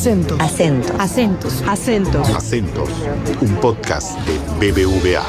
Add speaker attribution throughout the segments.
Speaker 1: Acentos.
Speaker 2: Acentos.
Speaker 1: Acentos. Acentos.
Speaker 3: Acentos, un podcast de BBVA.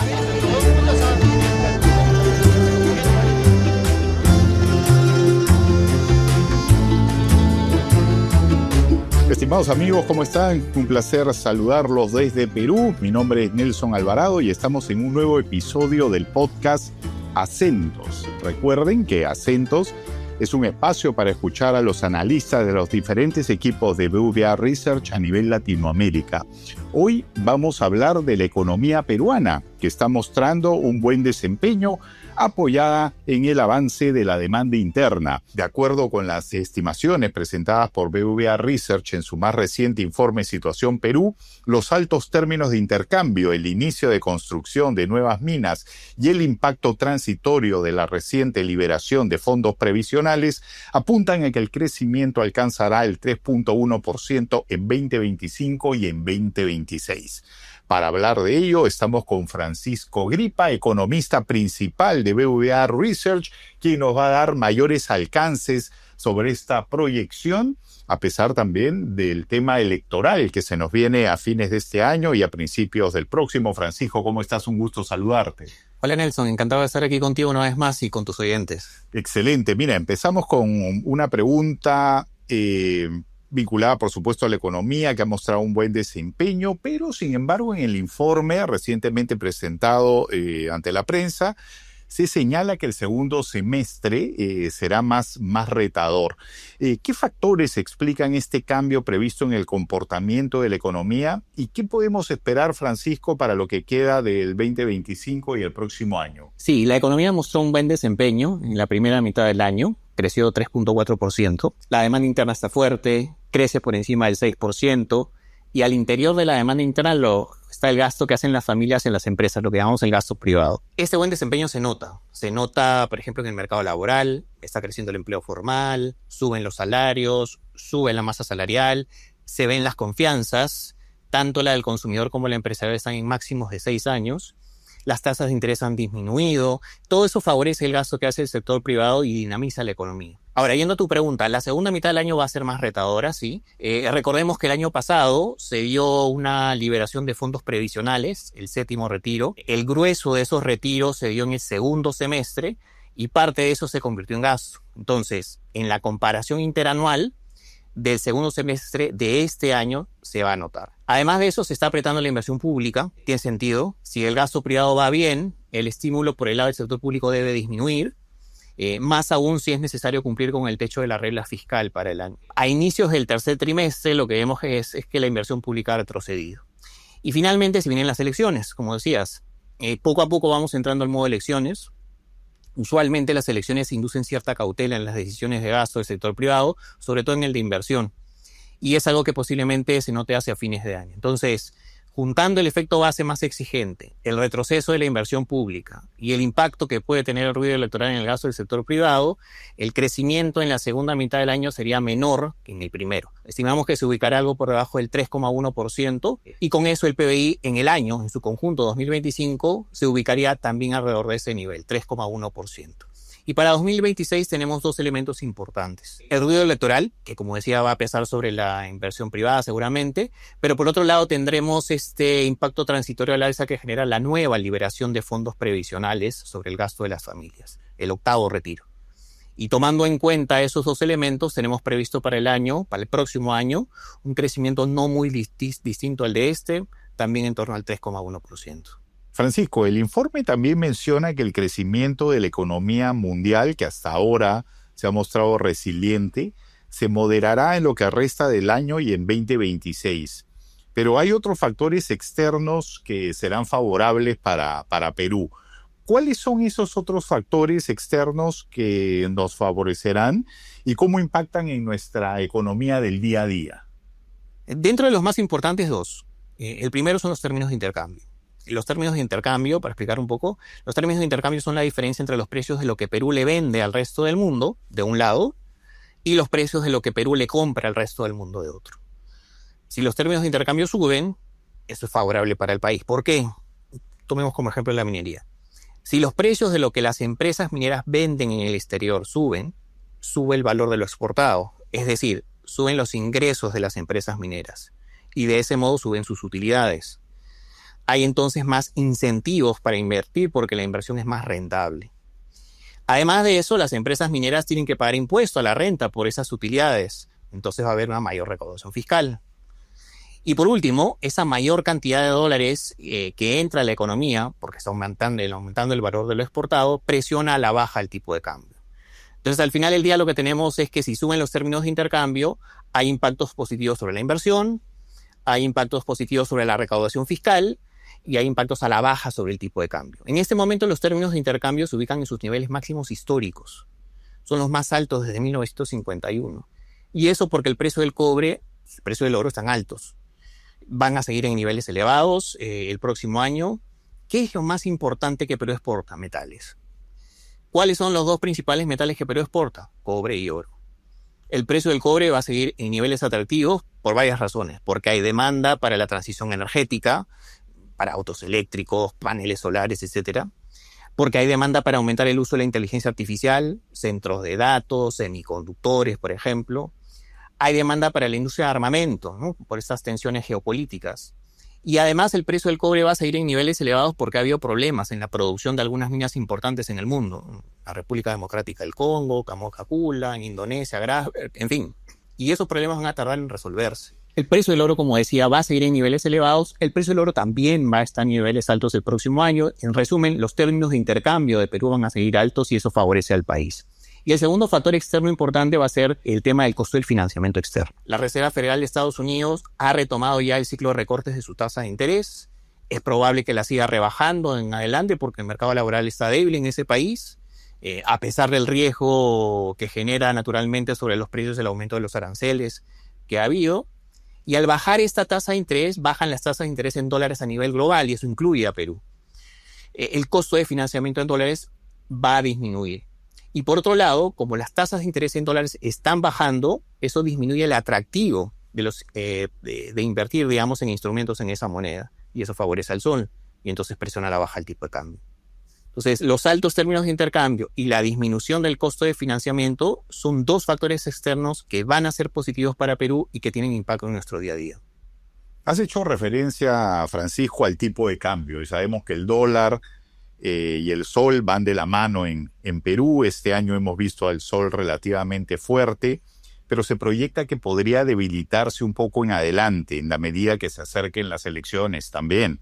Speaker 3: Estimados amigos, ¿cómo están? Un placer saludarlos desde Perú. Mi nombre es Nelson Alvarado y estamos en un nuevo episodio del podcast Acentos. Recuerden que Acentos es un espacio para escuchar a los analistas de los diferentes equipos de BBVA Research a nivel Latinoamérica. Hoy vamos a hablar de la economía peruana, que está mostrando un buen desempeño apoyada en el avance de la demanda interna. De acuerdo con las estimaciones presentadas por BBVA Research en su más reciente informe Situación Perú, los altos términos de intercambio, el inicio de construcción de nuevas minas y el impacto transitorio de la reciente liberación de fondos previsionales apuntan a que el crecimiento alcanzará el 3.1% en 2025 y en 2026. Para hablar de ello, estamos con Francisco Gripa, economista principal de BBVA Research, quien nos va a dar mayores alcances sobre esta proyección, a pesar también del tema electoral que se nos viene a fines de este año y a principios del próximo. Francisco, ¿cómo estás? Un gusto saludarte.
Speaker 4: Hola Nelson, encantado de estar aquí contigo una vez más y con tus oyentes.
Speaker 3: Excelente. Mira, empezamos con una pregunta vinculada, por supuesto, a la economía, que ha mostrado un buen desempeño, pero, sin embargo, en el informe recientemente presentado ante la prensa, se señala que el segundo semestre será más retador. ¿Qué factores explican este cambio previsto en el comportamiento de la economía? ¿Y qué podemos esperar, Francisco, para lo que queda del 2025 y el próximo año?
Speaker 4: Sí, la economía mostró un buen desempeño en la primera mitad del año. Creció 3.4%. La demanda interna está fuerte, crece por encima del 6%, y al interior de la demanda interna está el gasto que hacen las familias en las empresas, lo que llamamos el gasto privado. Este buen desempeño se nota, por ejemplo, en el mercado laboral, está creciendo el empleo formal, suben los salarios, sube la masa salarial, se ven las confianzas, tanto la del consumidor como la empresarial están en máximos de 6 años. Las tasas de interés han disminuido. Todo eso favorece el gasto que hace el sector privado y dinamiza la economía. Ahora, yendo a tu pregunta, la segunda mitad del año va a ser más retadora, ¿sí? Recordemos que el año pasado se dio una liberación de fondos previsionales, el séptimo retiro. El grueso de esos retiros se dio en el segundo semestre y parte de eso se convirtió en gasto. Entonces, en la comparación interanual del segundo semestre de este año se va a notar. Además de eso, se está apretando la inversión pública. Tiene sentido. Si el gasto privado va bien, el estímulo por el lado del sector público debe disminuir. Más aún si es necesario cumplir con el techo de la regla fiscal para el año. A inicios del tercer trimestre, lo que vemos es que la inversión pública ha retrocedido. Y finalmente, si vienen las elecciones, como decías, poco a poco vamos entrando al modo elecciones. Usualmente las elecciones inducen cierta cautela en las decisiones de gasto del sector privado, sobre todo en el de inversión. Y es algo que posiblemente se note hacia fines de año. Entonces, juntando el efecto base más exigente, el retroceso de la inversión pública y el impacto que puede tener el ruido electoral en el gasto del sector privado, el crecimiento en la segunda mitad del año sería menor que en el primero. Estimamos que se ubicará algo por debajo del 3,1% y con eso el PBI en el año, en su conjunto 2025, se ubicaría también alrededor de ese nivel, 3,1%. Y para 2026 tenemos dos elementos importantes. El ruido electoral, que como decía va a pesar sobre la inversión privada seguramente, pero por otro lado tendremos este impacto transitorio al alza que genera la nueva liberación de fondos previsionales sobre el gasto de las familias, el octavo retiro. Y tomando en cuenta esos dos elementos, tenemos previsto para el próximo año, un crecimiento no muy distinto al de este, también en torno al 3,1%.
Speaker 3: Francisco, el informe también menciona que el crecimiento de la economía mundial, que hasta ahora se ha mostrado resiliente, se moderará en lo que resta del año y en 2026. Pero hay otros factores externos que serán favorables para Perú. ¿Cuáles son esos otros factores externos que nos favorecerán y cómo impactan en nuestra economía del día a día?
Speaker 4: Dentro de los más importantes, dos. El primero son los términos de intercambio. Los términos de intercambio, para explicar un poco, los términos de intercambio son la diferencia entre los precios de lo que Perú le vende al resto del mundo, de un lado, y los precios de lo que Perú le compra al resto del mundo, de otro. Si los términos de intercambio suben, eso es favorable para el país. ¿Por qué? Tomemos como ejemplo la minería. Si los precios de lo que las empresas mineras venden en el exterior suben, sube el valor de lo exportado. Es decir, suben los ingresos de las empresas mineras y de ese modo suben sus utilidades. Hay entonces más incentivos para invertir porque la inversión es más rentable. Además de eso, las empresas mineras tienen que pagar impuesto a la renta por esas utilidades. Entonces va a haber una mayor recaudación fiscal. Y por último, esa mayor cantidad de dólares que entra a la economía, porque está aumentando el valor de lo exportado, presiona a la baja el tipo de cambio. Entonces, al final del día lo que tenemos es que si suben los términos de intercambio, hay impactos positivos sobre la inversión, hay impactos positivos sobre la recaudación fiscal y hay impactos a la baja sobre el tipo de cambio. En este momento los términos de intercambio se ubican en sus niveles máximos históricos. Son los más altos desde 1951. Y eso porque el precio del cobre, el precio del oro están altos. Van a seguir en niveles elevados el próximo año. ¿Qué es lo más importante que Perú exporta? Metales. ¿Cuáles son los dos principales metales que Perú exporta? Cobre y oro. El precio del cobre va a seguir en niveles atractivos por varias razones. Porque hay demanda para la transición energética, para autos eléctricos, paneles solares, etc. Porque hay demanda para aumentar el uso de la inteligencia artificial, centros de datos, semiconductores, por ejemplo. Hay demanda para la industria de armamento, ¿no? Por estas tensiones geopolíticas. Y además el precio del cobre va a seguir en niveles elevados porque ha habido problemas en la producción de algunas minas importantes en el mundo. La República Democrática del Congo, Kamoa-Kakula, en Indonesia, Grasberg, en fin. Y esos problemas van a tardar en resolverse. El precio del oro, como decía, va a seguir en niveles elevados. El precio del oro también va a estar en niveles altos el próximo año. En resumen, los términos de intercambio de Perú van a seguir altos y eso favorece al país. Y el segundo factor externo importante va a ser el tema del costo del financiamiento externo. La Reserva Federal de Estados Unidos ha retomado ya el ciclo de recortes de su tasa de interés. Es probable que la siga rebajando en adelante porque el mercado laboral está débil en ese país, a pesar del riesgo que genera naturalmente sobre los precios el aumento de los aranceles que ha habido. Y al bajar esta tasa de interés, bajan las tasas de interés en dólares a nivel global y eso incluye a Perú. El costo de financiamiento en dólares va a disminuir. Y por otro lado, como las tasas de interés en dólares están bajando, eso disminuye el atractivo de invertir, digamos, en instrumentos en esa moneda. Y eso favorece al sol y entonces presiona a la baja el tipo de cambio. Entonces, los altos términos de intercambio y la disminución del costo de financiamiento son dos factores externos que van a ser positivos para Perú y que tienen impacto en nuestro día a día.
Speaker 3: Has hecho referencia, Francisco, al tipo de cambio y sabemos que el dólar y el sol van de la mano en Perú. Este año hemos visto al sol relativamente fuerte, pero se proyecta que podría debilitarse un poco en adelante, en la medida que se acerquen las elecciones también.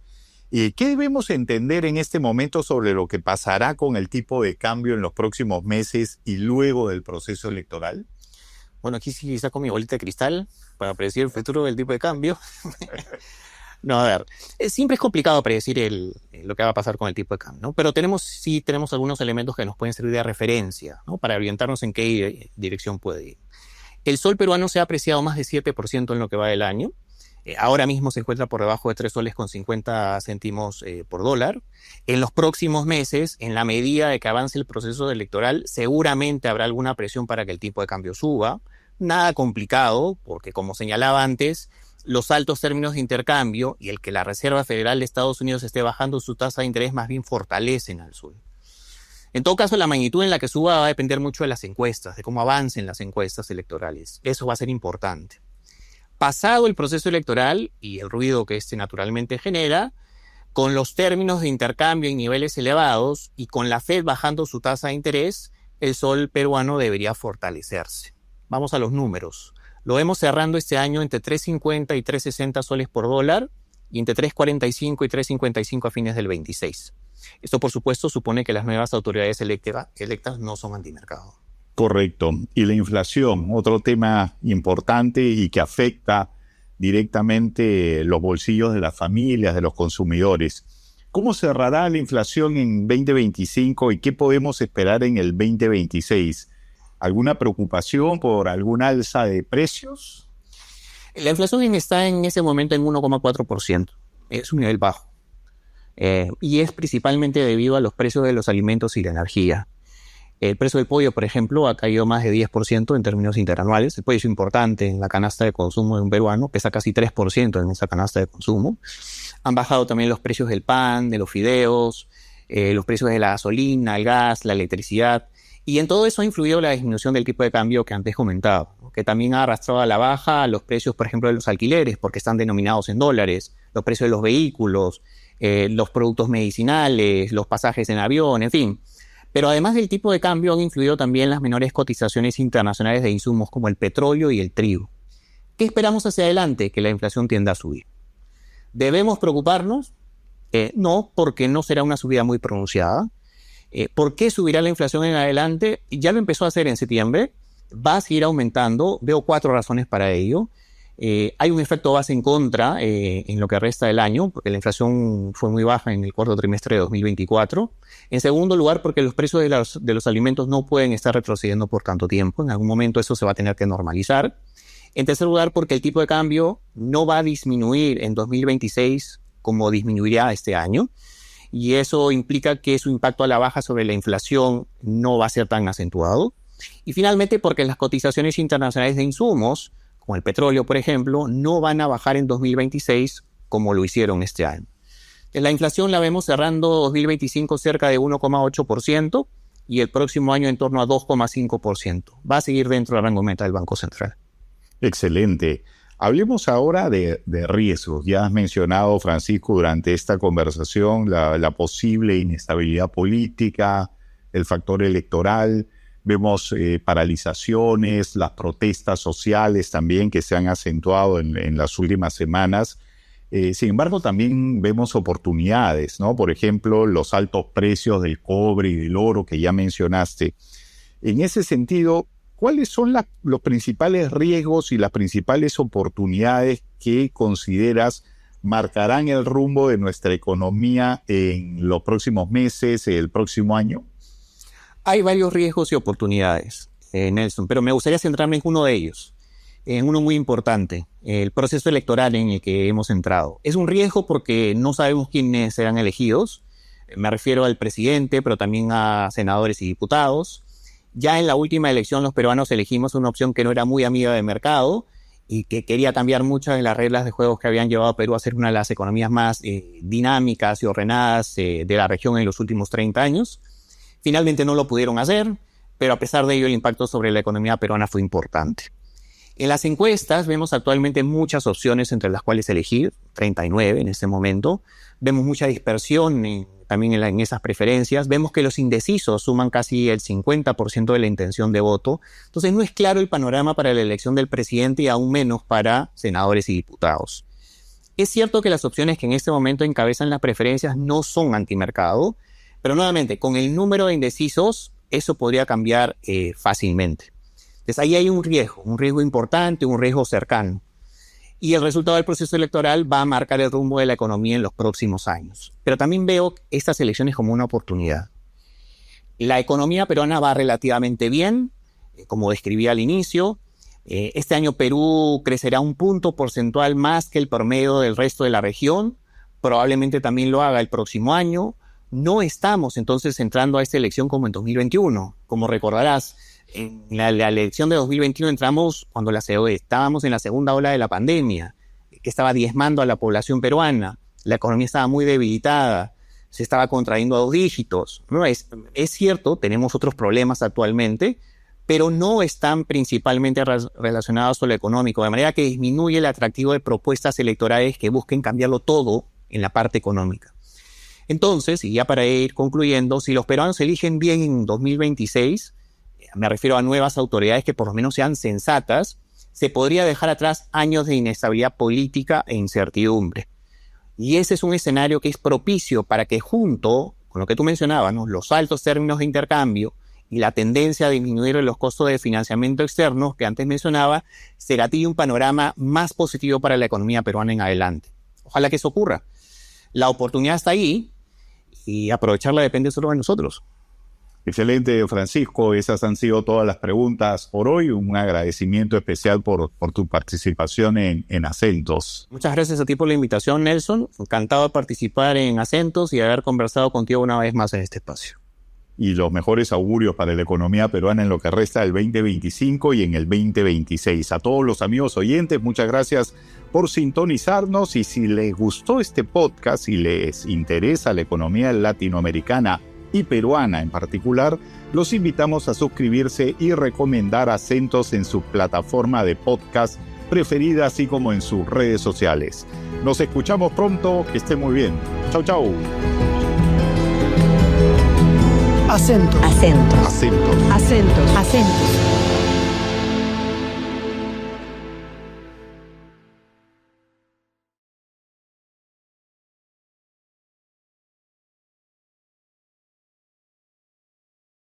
Speaker 3: ¿Qué debemos entender en este momento sobre lo que pasará con el tipo de cambio en los próximos meses y luego del proceso electoral?
Speaker 4: Bueno, aquí sí saco mi bolita de cristal para predecir el futuro del tipo de cambio. No, a ver, siempre es complicado predecir lo que va a pasar con el tipo de cambio, ¿no? Pero tenemos algunos elementos que nos pueden servir de referencia, ¿no? Para orientarnos en qué dirección puede ir. El sol peruano se ha apreciado más de 7% en lo que va del año. Ahora mismo se encuentra por debajo de 3 soles con 50 céntimos por dólar. En los próximos meses, en la medida de que avance el proceso electoral, seguramente habrá alguna presión para que el tipo de cambio suba. Nada complicado, porque como señalaba antes, los altos términos de intercambio y el que la Reserva Federal de Estados Unidos esté bajando su tasa de interés más bien fortalecen al sol. En todo caso, la magnitud en la que suba va a depender mucho de las encuestas, de cómo avancen las encuestas electorales. Eso va a ser importante. Pasado el proceso electoral y el ruido que este naturalmente genera, con los términos de intercambio en niveles elevados y con la Fed bajando su tasa de interés, el sol peruano debería fortalecerse. Vamos a los números. Lo vemos cerrando este año entre 3.50 y 3.60 soles por dólar y entre 3.45 y 3.55 a fines del 26. Esto, por supuesto, supone que las nuevas autoridades electas no son antimercado.
Speaker 3: Correcto. Y la inflación, otro tema importante y que afecta directamente los bolsillos de las familias, de los consumidores. ¿Cómo cerrará la inflación en 2025 y qué podemos esperar en el 2026? ¿Alguna preocupación por alguna alza de precios?
Speaker 4: La inflación está en ese momento en 1,4%. Es un nivel bajo. Y es principalmente debido a los precios de los alimentos y la energía. El precio del pollo, por ejemplo, ha caído más de 10% en términos interanuales. El pollo es importante en la canasta de consumo de un peruano, pesa casi 3% en esa canasta de consumo. Han bajado también los precios del pan, de los fideos, los precios de la gasolina, el gas, la electricidad. Y en todo eso ha influido la disminución del tipo de cambio que antes comentaba. que también ha arrastrado a la baja los precios, por ejemplo, de los alquileres, porque están denominados en dólares, los precios de los vehículos, los productos medicinales, los pasajes en avión, en fin. Pero además del tipo de cambio han influido también las menores cotizaciones internacionales de insumos como el petróleo y el trigo. ¿Qué esperamos hacia adelante? Que la inflación tienda a subir. ¿Debemos preocuparnos? No, porque no será una subida muy pronunciada. ¿Por qué subirá la inflación en adelante? Ya lo empezó a hacer en septiembre. Va a seguir aumentando. Veo 4 razones para ello. Hay un efecto base en contra en lo que resta del año, porque la inflación fue muy baja en el cuarto trimestre de 2024. En segundo lugar, porque los precios de los alimentos no pueden estar retrocediendo por tanto tiempo. En algún momento eso se va a tener que normalizar. En tercer lugar, porque el tipo de cambio no va a disminuir en 2026 como disminuirá este año. Y eso implica que su impacto a la baja sobre la inflación no va a ser tan acentuado. Y finalmente, porque las cotizaciones internacionales de insumos, como el petróleo, por ejemplo, no van a bajar en 2026 como lo hicieron este año. La inflación la vemos cerrando 2025 cerca de 1,8% y el próximo año en torno a 2,5%. Va a seguir dentro del rango meta del Banco Central.
Speaker 3: Excelente. Hablemos ahora de riesgos. Ya has mencionado, Francisco, durante esta conversación la posible inestabilidad política, el factor electoral. Vemos paralizaciones, las protestas sociales también que se han acentuado en las últimas semanas. Sin embargo, también vemos oportunidades, ¿no? Por ejemplo, los altos precios del cobre y del oro que ya mencionaste. En ese sentido, ¿cuáles son los principales riesgos y las principales oportunidades que consideras marcarán el rumbo de nuestra economía en los próximos meses, el próximo año?
Speaker 4: Hay varios riesgos y oportunidades, Nelson, pero me gustaría centrarme en uno de ellos, en uno muy importante, el proceso electoral en el que hemos entrado. Es un riesgo porque no sabemos quiénes serán elegidos. Me refiero al presidente, pero también a senadores y diputados. Ya en la última elección los peruanos elegimos una opción que no era muy amiga del mercado y que quería cambiar muchas de las reglas de juego que habían llevado a Perú a ser una de las economías más dinámicas y ordenadas de la región en los últimos 30 años. Finalmente no lo pudieron hacer, pero a pesar de ello el impacto sobre la economía peruana fue importante. En las encuestas vemos actualmente muchas opciones entre las cuales elegir, 39 en este momento. Vemos mucha dispersión también en esas preferencias. Vemos que los indecisos suman casi el 50% de la intención de voto. Entonces no es claro el panorama para la elección del presidente y aún menos para senadores y diputados. Es cierto que las opciones que en este momento encabezan las preferencias no son antimercado, pero nuevamente, con el número de indecisos, eso podría cambiar fácilmente. Entonces ahí hay un riesgo importante, un riesgo cercano. Y el resultado del proceso electoral va a marcar el rumbo de la economía en los próximos años. Pero también veo estas elecciones como una oportunidad. La economía peruana va relativamente bien, como describí al inicio. Este año Perú crecerá un punto porcentual más que el promedio del resto de la región. Probablemente también lo haga el próximo año. No estamos entonces entrando a esta elección como en 2021. Como recordarás, en la elección de 2021 entramos cuando estábamos en la segunda ola de la pandemia, que estaba diezmando a la población peruana. La economía estaba muy debilitada, se estaba contrayendo a 2 dígitos. No, es cierto, tenemos otros problemas actualmente, pero no están principalmente relacionados con lo económico, de manera que disminuye el atractivo de propuestas electorales que busquen cambiarlo todo en la parte económica. Entonces, y ya para ir concluyendo, si los peruanos eligen bien en 2026, me refiero a nuevas autoridades que por lo menos sean sensatas, se podría dejar atrás años de inestabilidad política e incertidumbre. Y ese es un escenario que es propicio para que junto con lo que tú mencionabas, ¿no?, los altos términos de intercambio y la tendencia a disminuir los costos de financiamiento externo que antes mencionaba, se gatille un panorama más positivo para la economía peruana en adelante. Ojalá que eso ocurra. La oportunidad está ahí y aprovecharla depende solo de nosotros.
Speaker 3: Excelente, Francisco. Esas han sido todas las preguntas por hoy. Un agradecimiento especial por tu participación en Acentos.
Speaker 4: Muchas gracias a ti por la invitación, Nelson. Encantado de participar en Acentos y de haber conversado contigo una vez más en este espacio.
Speaker 3: Y los mejores augurios para la economía peruana en lo que resta del 2025 y en el 2026. A todos los amigos oyentes, muchas gracias por sintonizarnos. Y si les gustó este podcast y les interesa la economía latinoamericana y peruana en particular, los invitamos a suscribirse y recomendar Acentos en su plataforma de podcast preferida, así como en sus redes sociales. Nos escuchamos pronto, que estén muy bien. Chau, chau.
Speaker 1: Acentos.
Speaker 3: Acentos.
Speaker 1: Acentos.